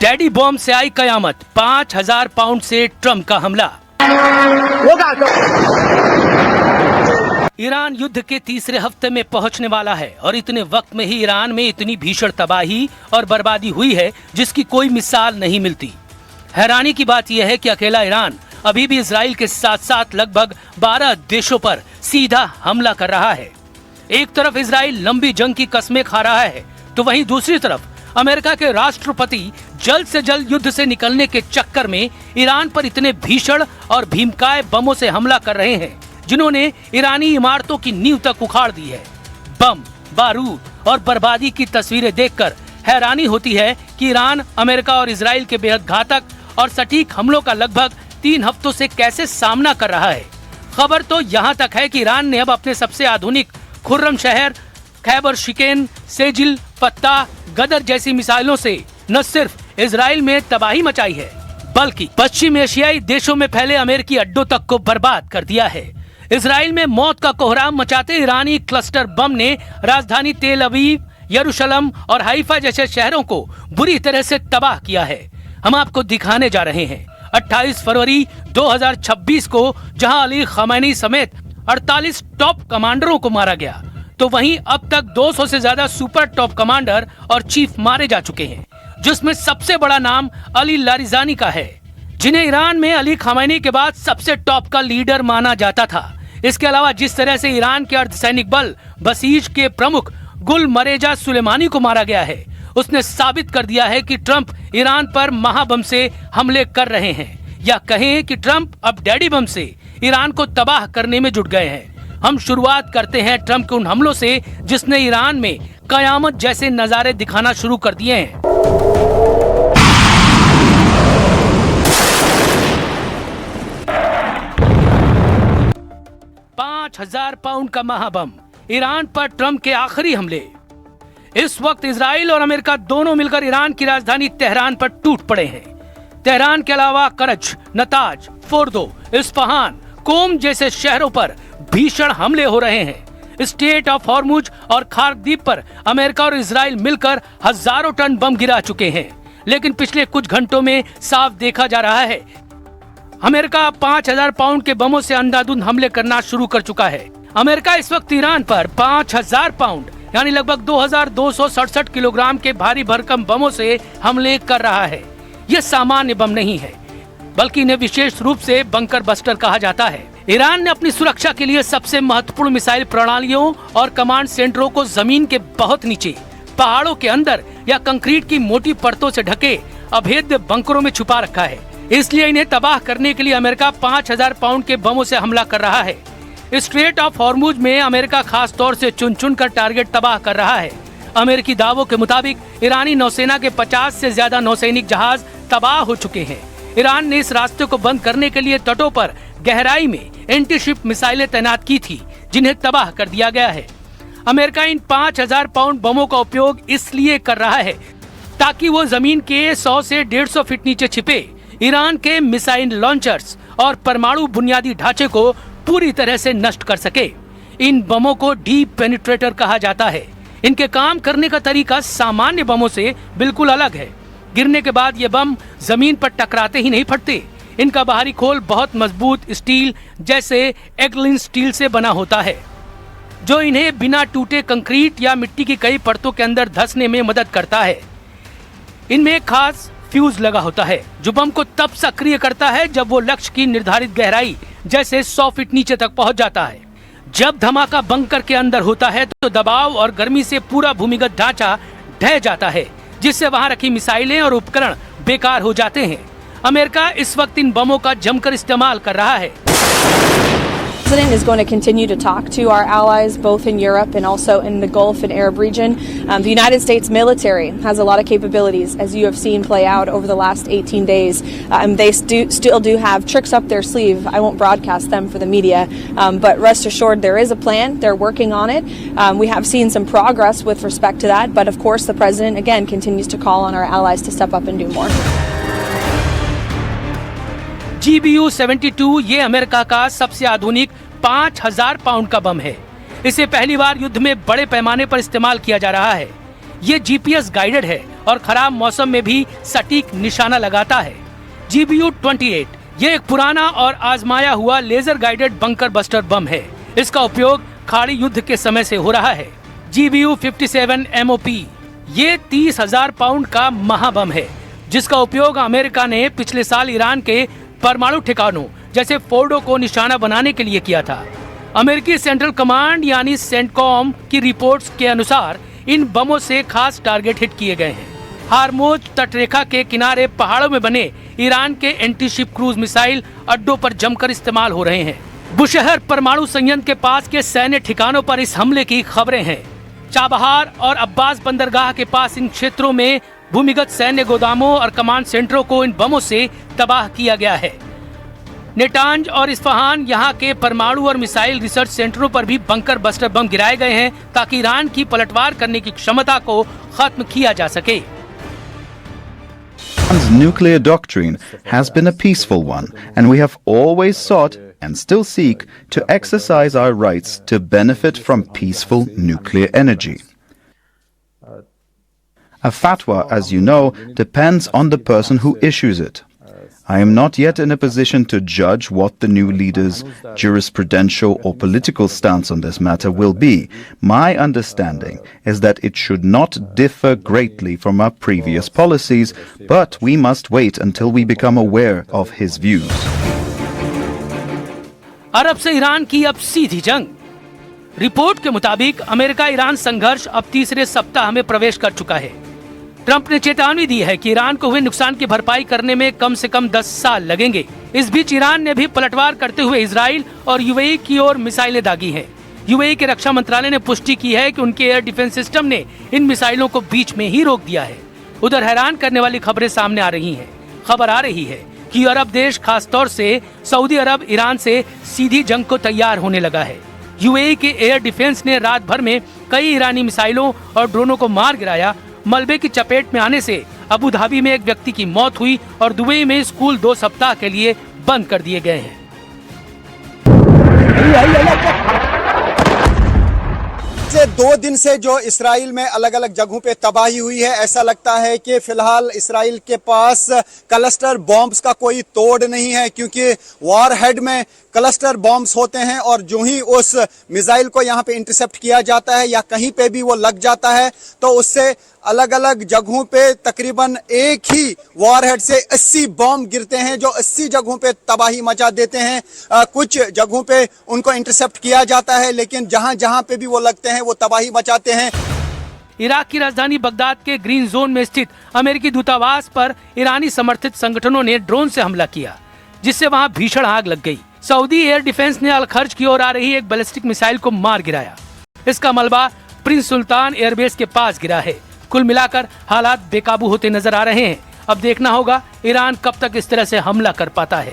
Daddy bomb से आई कयामत, 5000 pound से Trump का हमला। ईरान युद्ध के तीसरे हफ्ते में पहुंचने वाला है और इतने वक्त में ही ईरान में इतनी भीषण तबाही और बर्बादी हुई है जिसकी कोई मिसाल नहीं मिलती। हैरानी की बात यह है कि अकेला ईरान अभी भी इजराइल के साथ साथ लगभग 12 देशों पर सीधा हमला कर रहा है। एक तरफ इजराइल लंबी जंग की कस्में खा रहा है तो वहीं दूसरी तरफ अमेरिका के राष्ट्रपति जल्द से जल्द युद्ध से निकलने के चक्कर में ईरान पर इतने भीषण और भीमकाय बमों से हमला कर रहे हैं जिन्होंने ईरानी इमारतों की नींव तक उखाड़ दी है। बम, बारूद और बर्बादी की तस्वीरें देखकर हैरानी होती है कि ईरान अमेरिका और इजराइल के बेहद घातक और सटीक हमलों का लगभग 3 हफ्तों से कैसे सामना कर रहा है। खबर तो यहाँ तक है कि ईरान ने अब अपने सबसे आधुनिक खुर्रम शहर खैबर शिकेन, सेजिल, फत्ता, गदर जैसी मिसाइलों से न सिर्फ इजराइल में तबाही मचाई है बल्कि पश्चिम एशियाई देशों में फैले अमेरिकी अड्डों तक को बर्बाद कर दिया है। इजराइल में मौत का कोहराम मचाते ईरानी क्लस्टर बम ने राजधानी तेल अवीव, यरूशलेम और हाइफा जैसे शहरों को बुरी तरह से तबाह किया है। हम आपको दिखाने जा रहे हैं 28 फरवरी 2026 को जहां अली खमैनी समेत 48 टॉप कमांडरों को मारा गया, तो वहीं अब तक 200 से ज्यादा सुपर टॉप कमांडर और चीफ मारे जा चुके हैं, जिसमें सबसे बड़ा नाम अली लारिजानी का है, जिन्हें ईरान में अली खमैनी के बाद सबसे टॉप का लीडर माना जाता था। इसके अलावा जिस तरह से ईरान के अर्धसैनिक बल बसीज के प्रमुख गुल मरेजा सुलेमानी को मारा गया है, उसने साबित कर दिया है कि ट्रंप ईरान पर महाबम से हमले कर रहे हैं, या कहें कि ट्रंप अब डैडी बम से ईरान को तबाह करने में जुट गए हैं। हम शुरुआत करते हैं ट्रंप के उन हमलों से जिसने ईरान में कयामत जैसे नजारे दिखाना शुरू कर दिए हैं। 5000 पाउंड का महाबम, ईरान पर ट्रंप के आखिरी हमले। इस वक्त इजराइल और अमेरिका दोनों मिलकर ईरान की राजधानी तेहरान पर टूट पड़े हैं। तेहरान के अलावा करज, नताज, फोर्दो, इस्फहान, कोम जैसे शहरों पर भीषण हमले हो रहे हैं। स्टेट ऑफ हॉर्मुज और खार्क द्वीप पर अमेरिका और इजराइल मिलकर हजारों टन बम गिरा चुके हैं, लेकिन पिछले कुछ घंटों में साफ देखा जा रहा है अमेरिका 5000 पाउंड के बमों से अंधाधुंध हमले करना शुरू कर चुका है। अमेरिका इस वक्त ईरान पर 5000 पाउंड यानी लगभग 2267 किलोग्राम के भारी भरकम बमों से हमले कर रहा है। ये सामान्य बम नहीं है, बल्कि इन्हें विशेष रूप से बंकर बस्टर कहा जाता है। ईरान ने अपनी सुरक्षा के लिए सबसे महत्वपूर्ण मिसाइल प्रणालियों और कमांड सेंटरों को जमीन के बहुत नीचे, पहाड़ों के अंदर या कंक्रीट की मोटी परतों से ढके अभेद्य बंकरों में छुपा रखा है। इसलिए इन्हें तबाह करने के लिए अमेरिका 5000 पाउंड के बमों से हमला कर रहा है। स्ट्रेट ऑफ हॉर्मुज में अमेरिका खास तौर से चुन चुन कर टारगेट तबाह कर रहा है। अमेरिकी दावों के मुताबिक ईरानी नौसेना के 50 से ज्यादा नौसैनिक जहाज तबाह हो चुके हैं। ईरान ने इस रास्ते को बंद करने के लिए तटों पर गहराई में एंटी शिप मिसाइलें तैनात की थी, जिन्हें तबाह कर दिया गया है। अमेरिका इन 5000 पाउंड बमों का उपयोग इसलिए कर रहा है ताकि वो जमीन के 100 से 150 फीट नीचे छिपे ईरान के मिसाइल लॉन्चर्स और परमाणु बुनियादी ढांचे को पूरी तरह से नष्ट कर सके। इन बमों को डीप पेनिट्रेटर कहा जाता है। इनके काम करने का तरीका सामान्य बमों से बिल्कुल अलग है। गिरने के बाद ये बम जमीन पर टकराते ही नहीं फटते। इनका बाहरी खोल बहुत मजबूत स्टील जैसे एग्लिन स्टील से बना होता है, जो इन्हें बिना टूटे कंक्रीट या मिट्टी की कई परतों के अंदर धंसने में मदद करता है। इनमें एक खास फ्यूज लगा होता है जो बम को तब सक्रिय करता है जब वो लक्ष्य की निर्धारित गहराई जैसे 100 फीट नीचे तक पहुंच जाता है। जब धमाका बंकर के अंदर होता है तो दबाव और गर्मी से पूरा भूमिगत ढांचा ढह जाता है, जिससे वहां रखी मिसाइलें और उपकरण बेकार हो जाते हैं। अमेरिका इस वक्त इन बमों का जमकर इस्तेमाल कर रहा है। The President is going to continue to talk to our allies both in Europe and also in the Gulf and Arab region. The United States military has a lot of capabilities, as you have seen play out over the last 18 days. They still do have tricks up their sleeve. I won't broadcast them for the media, but rest assured there is a plan. They're working on it. We have seen some progress with respect to that, but of course the President again continues to call on our allies to step up and do more. GBU-72 ये America का सबसे आधुनिक 5000 pound का बम है। इसे पहली बार युद्ध में बड़े पैमाने पर इस्तेमाल किया जा रहा है। ये जीपीएस गाइडेड है और खराब मौसम में भी सटीक निशाना लगाता है। GBU-28 ये एक पुराना और आजमाया हुआ laser guided bunker buster bomb है। इसका उपयोग खाड़ी युद्ध के समय से हो रहा है। GBU-57 MOP ये 30,000 पाउंड का महाबम है, जिसका उपयोग अमेरिका ने पिछले साल ईरान के परमाणु ठिकानों जैसे फोर्डो को निशाना बनाने के लिए किया था। अमेरिकी सेंट्रल कमांड यानी सेंटकॉम की रिपोर्ट्स के अनुसार इन बमों से खास टारगेट हिट किए गए हैं। हार्मोज तटरेखा के किनारे पहाड़ों में बने ईरान के एंटी शिप क्रूज मिसाइल अड्डों पर जमकर इस्तेमाल हो रहे हैं। बुशहर परमाणु संयंत्र के पास के सैन्य ठिकानों पर इस हमले की खबरें हैं। चाबहार और अब्बास बंदरगाह के पास इन क्षेत्रों में भूमिगत सैन्य गोदामों और कमांड सेंटरों को इन बमों से तबाह किया गया है। नेटांज और इस्फहान यहाँ के परमाणु और मिसाइल रिसर्च सेंटरों पर भी बंकर बस्टर बम गिराए गए हैं ताकि ईरान की पलटवार करने की क्षमता को खत्म किया जा सके। Iran's nuclear doctrine has been a peaceful one, and we have always sought and still seek to exercise our rights to benefit from peaceful nuclear energy. A fatwa, as you know, depends on the person who issues it. I am not yet in a position to judge what the new leader's jurisprudential or political stance on this matter will be. My understanding is that it should not differ greatly from our previous policies, but we must wait until we become aware of his views. अरब से Iran की अब सीधी जंग। Report के मुताबिक America Iran संघर्ष अब तीसरे सप्ताह में प्रवेश कर चुका है। ट्रंप ने चेतावनी दी है कि ईरान को हुए नुकसान की भरपाई करने में कम से कम 10 साल लगेंगे। इस बीच ईरान ने भी पलटवार करते हुए इजराइल और यूएई की ओर मिसाइलें दागी हैं। यूएई के रक्षा मंत्रालय ने पुष्टि की है कि उनके एयर डिफेंस सिस्टम ने इन मिसाइलों को बीच में ही रोक दिया है। उधर हैरान करने वाली खबरें सामने आ रही हैं। खबर आ रही है कि अरब देश खासतौर से सऊदी अरब ईरान से सीधी जंग को तैयार होने लगा है। यूएई के एयर डिफेंस ने रात भर में कई ईरानी मिसाइलों और ड्रोनों को मार गिराया। मलबे की चपेट में आने से अबू धाबी में एक व्यक्ति की मौत हुई और दुबई में स्कूल 2 सप्ताह के लिए बंद कर दिए गए हैं। पिछले 2 दिन से जो इस्राइल में अलग अलग जगहों पे तबाही हुई है, ऐसा लगता है कि फिलहाल इस्राइल के पास क्लस्टर बॉम्ब्स का कोई तोड़ नहीं है, क्योंकि वॉर हेड में क्लस्टर बॉम्ब्स होते हैं और जो ही उस मिसाइल को यहाँ पे इंटरसेप्ट किया जाता है या कहीं पे भी वो लग जाता है तो उससे अलग अलग जगहों पे तकरीबन एक ही वॉरहेड से 80 बॉम्ब गिरते हैं जो 80 जगहों पे तबाही मचा देते हैं। कुछ जगहों पे उनको इंटरसेप्ट किया जाता है, लेकिन जहां जहां पे भी वो लगते हैं वो तबाही मचाते हैं। इराक की राजधानी बगदाद के ग्रीन जोन में स्थित अमेरिकी दूतावास पर ईरानी समर्थित संगठनों ने ड्रोन से हमला किया, जिससे वहां भीषण आग लग गई। सऊदी एयर डिफेंस ने अल-खर्ज की ओर आ रही एक बैलिस्टिक मिसाइल को मार गिराया। इसका मलबा प्रिंस सुल्तान एयरबेस के पास गिरा है। कुल मिलाकर हालात बेकाबू होते नजर आ रहे हैं। अब देखना होगा ईरान कब तक इस तरह से हमला कर पाता है।